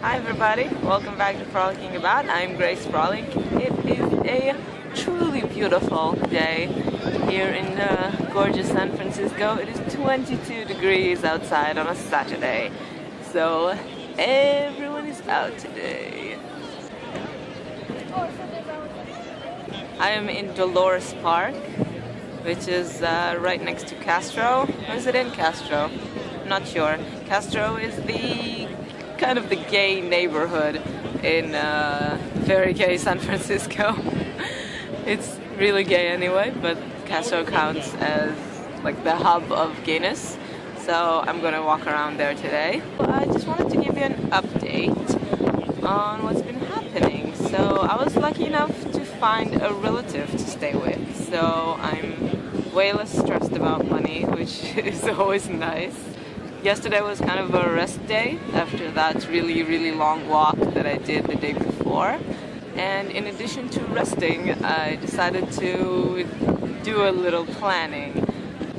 Hi everybody, welcome back to Frolicking About. I'm Grace Frolic. It is a truly beautiful day here in gorgeous San Francisco. It is 22 degrees outside on a Saturday, so everyone is out today. I am in Dolores Park, which is right next to Castro. Or is it in Castro? I'm not sure. Castro is the kind of the gay neighborhood in very gay San Francisco. It's really gay anyway, but Castro counts as like the hub of gayness. So I'm gonna walk around there today. I just wanted to give you an update on what's been happening. So I was lucky enough to find a relative to stay with. So I'm way less stressed about money, which is always nice. Yesterday was kind of a rest day after that really long walk that I did the day before. And in addition to resting, I decided to do a little planning.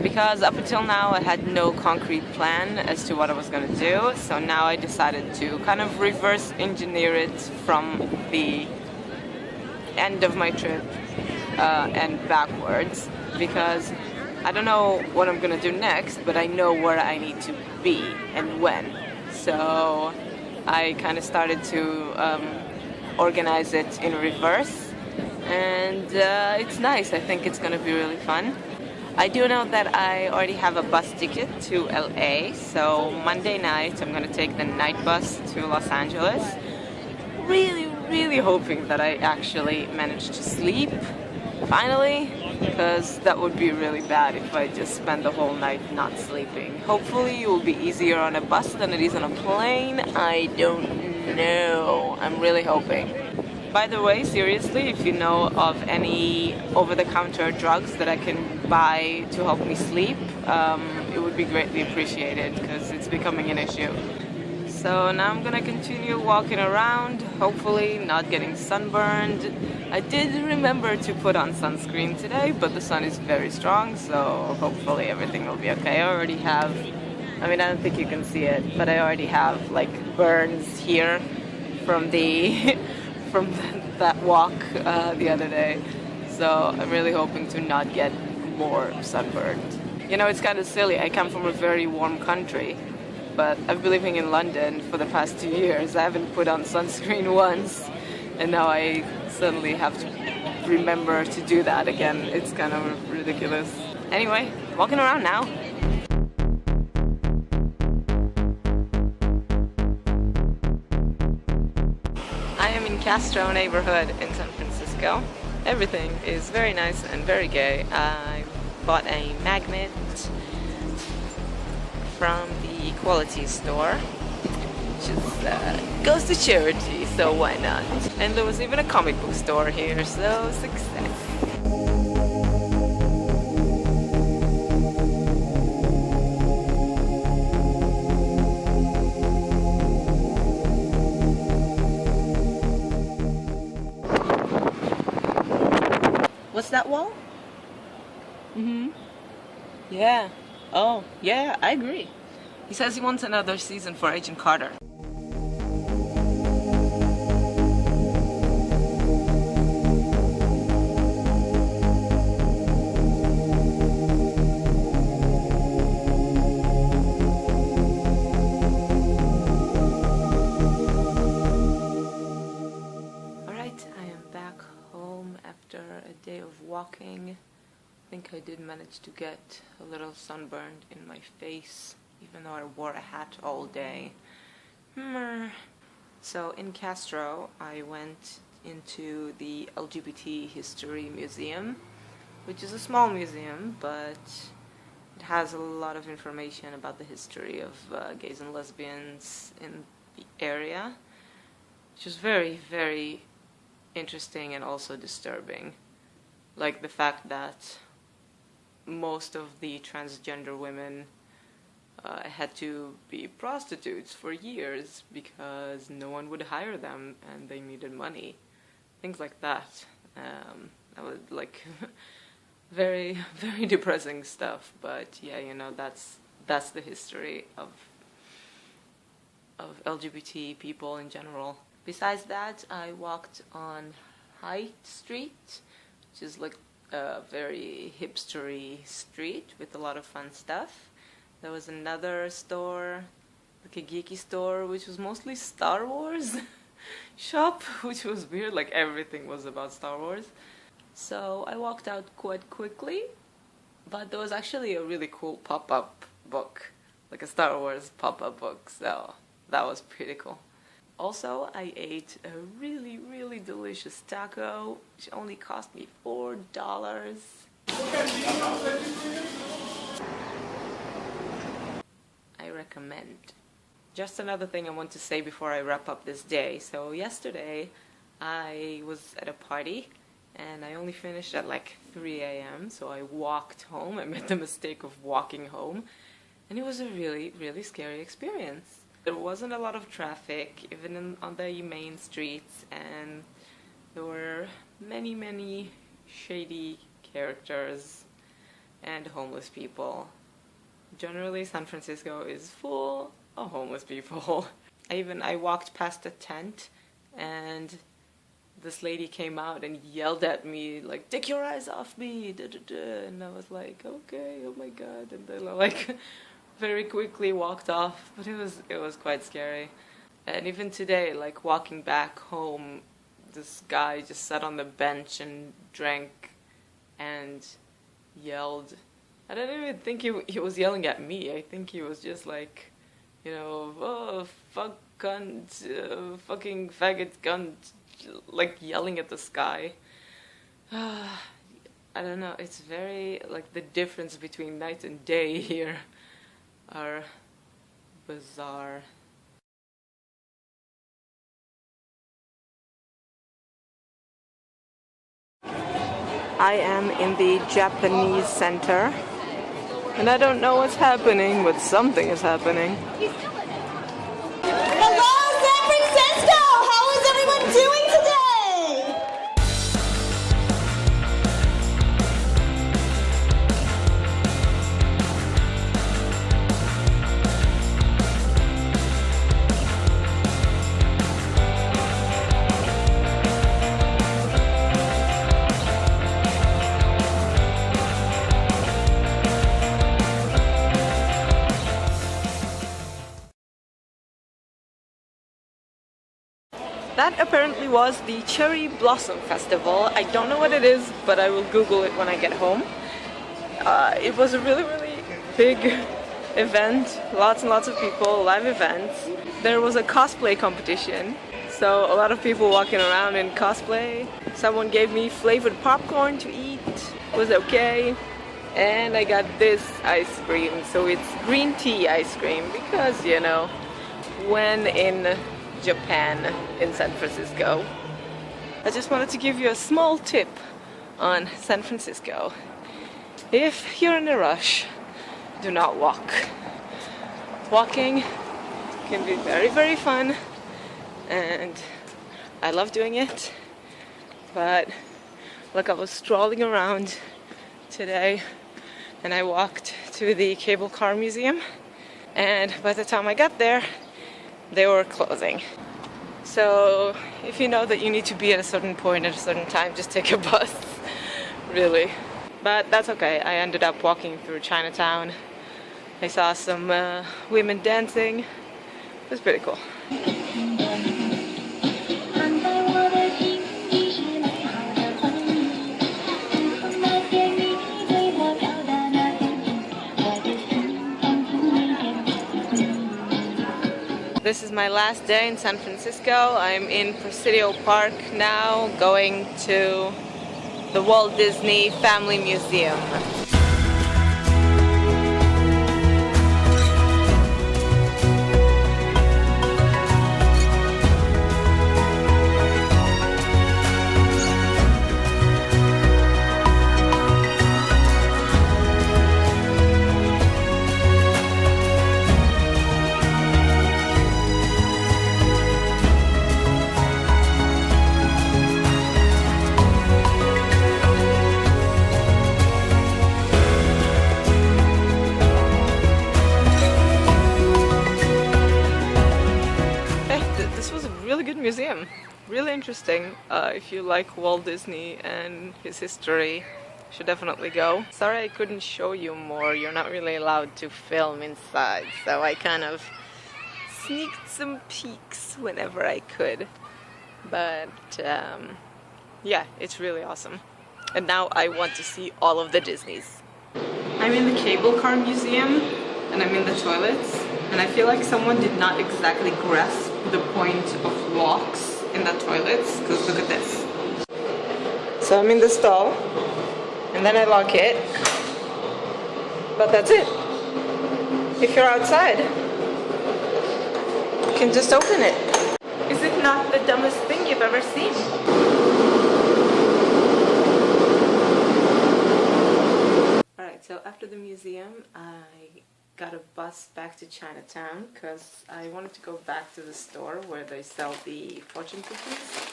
Because up until now I had no concrete plan as to what I was going to do. So now I decided to kind of reverse engineer it from the end of my trip and backwards. Because I don't know what I'm gonna do next, but I know where I need to be and when. So I kind of started to organize it in reverse, and it's nice. I think it's gonna be really fun. I do know that I already have a bus ticket to LA, so Monday night I'm gonna take the night bus to Los Angeles. Really hoping that I actually manage to sleep finally, because that would be really bad if I just spend the whole night not sleeping. Hopefully it will be easier on a bus than it is on a plane. I don't know. I'm really hoping. By the way, seriously, if you know of any over-the-counter drugs that I can buy to help me sleep, it would be greatly appreciated because it's becoming an issue. So now I'm gonna continue walking around, hopefully not getting sunburned. I did remember to put on sunscreen today, but the sun is very strong, so hopefully everything will be okay. I already have, I don't think you can see it, but I already have like burns here from the that walk the other day. So I'm really hoping to not get more sunburned. You know, it's kind of silly. I come from a very warm country, but I've been living in London for the past 2 years. I haven't put on sunscreen once, and now I suddenly have to remember to do that again. It's kind of ridiculous. Anyway, walking around now. I am in Castro neighborhood in San Francisco. Everything is very nice and very gay. I bought a magnet from the Equality store, which goes to charity, so why not? And there was even a comic book store here, so success. What's that wall? Yeah. Oh, yeah, I agree. He says he wants another season for Agent Carter. Alright, I am back home after a day of walking. I think I did manage to get a little sunburned in my face, even though I wore a hat all day. So in Castro, I went into the LGBT History Museum, which is a small museum, but it has a lot of information about the history of gays and lesbians in the area, which is very interesting and also disturbing. Like the fact that most of the transgender women had to be prostitutes for years because no one would hire them and they needed money. Things like that. That was like very depressing stuff, but yeah, you know, that's the history of of LGBT people in general. Besides that, I walked on High Street, which is like a very hipstery street with a lot of fun stuff. There was another store, like a geeky store, which was mostly Star Wars shop, which was weird, like everything was about Star Wars. So I walked out quite quickly, but there was actually a really cool pop-up book, like a Star Wars pop-up book, so that was pretty cool. Also, I ate a really, really delicious taco, which only cost me $4. I recommend. Just another thing I want to say before I wrap up this day. So yesterday, I was at a party, and I only finished at like 3 a.m., so I walked home. I made the mistake of walking home, and it was a really, really scary experience. There wasn't a lot of traffic, even on the main streets, and there were many, many shady characters and homeless people. Generally, San Francisco is full of homeless people. I walked past a tent, and this lady came out and yelled at me, like, "Take your eyes off me!" Da, da, da. And I was like, okay, oh my god. And then like very quickly walked off, but it was quite scary. And even today, like walking back home, this guy just sat on the bench and drank and yelled. I don't even think he was yelling at me. I think he was just like, you know, "Oh, fuck, cunt, fucking faggot, cunt," like yelling at the sky. I don't know, it's very, like, the difference between night and day here are bizarre. I am in the Japanese center, and I don't know what's happening, but something is happening. Hello, San Francisco! How is everyone doing today? That apparently was the Cherry Blossom Festival. I don't know what it is, but I will Google it when I get home. It was a really, really big event. Lots and lots of people, live events. There was a cosplay competition, so a lot of people walking around in cosplay. Someone gave me flavored popcorn to eat. It was okay. And I got this ice cream, so it's green tea ice cream because, you know, when in Japan, in San Francisco. I just wanted to give you a small tip on San Francisco. If you're in a rush, do not walk. Walking can be very, very fun, and I love doing it, but look, I was strolling around today and I walked to the cable car museum, and by the time I got there, they were closing. So if you know that you need to be at a certain point at a certain time, just take a bus, really. But that's okay. I ended up walking through Chinatown. I saw some women dancing. It was pretty cool. This is my last day in San Francisco. I'm in Presidio Park now, going to the Walt Disney Family Museum. this was a really good museum. Really interesting. If you like Walt Disney and his history, you should definitely go. Sorry I couldn't show you more. You're not really allowed to film inside, so I kind of sneaked some peeks whenever I could. But yeah, it's really awesome. And now I want to see all of the Disneys. I'm in the cable car museum and I'm in the toilets, and I feel like someone did not exactly grasp the point of locks in the toilets, because look at this. So I'm in the stall and then I lock it, but that's it. If you're outside, you can just open it. Is it not the dumbest thing you've ever seen? Alright, so after the museum, I got a bus back to Chinatown because I wanted to go back to the store where they sell the fortune cookies.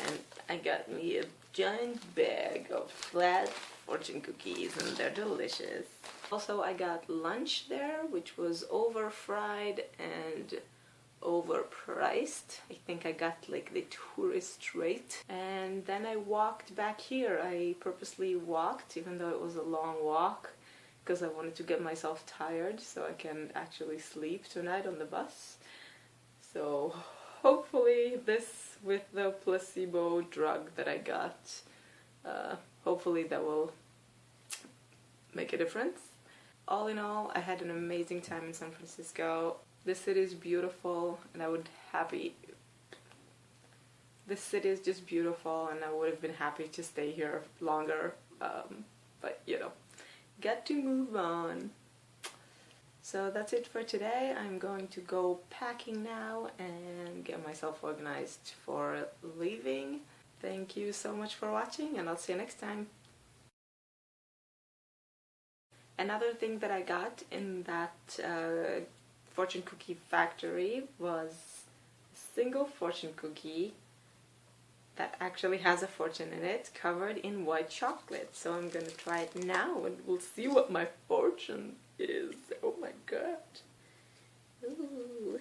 And I got me a giant bag of flat fortune cookies, and they're delicious. Also, I got lunch there, which was over-fried and overpriced. I think I got like the tourist rate. And then I walked back here. I purposely walked, even though it was a long walk, because I wanted to get myself tired so I can actually sleep tonight on the bus. So hopefully this, with the placebo drug that I got, hopefully that will make a difference. All in all, I had an amazing time in San Francisco. This city is beautiful, and this city is just beautiful, and I would have been happy to stay here longer, but you know, got to move on. So that's it for today. I'm going to go packing now and get myself organized for leaving. Thank you so much for watching, and I'll see you next time. Another thing that I got in that fortune cookie factory was a single fortune cookie that actually has a fortune in it, covered in white chocolate. So I'm gonna try it now and we'll see what my fortune is. Oh my god. Ooh.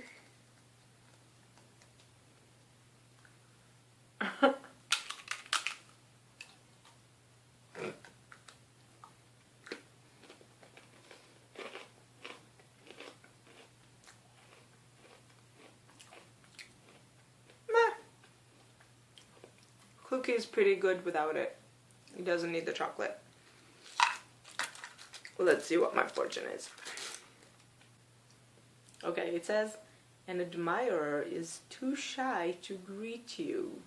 Cookie is pretty good without it. It doesn't need the chocolate. Let's see what my fortune is. Okay, it says, an admirer is too shy to greet you.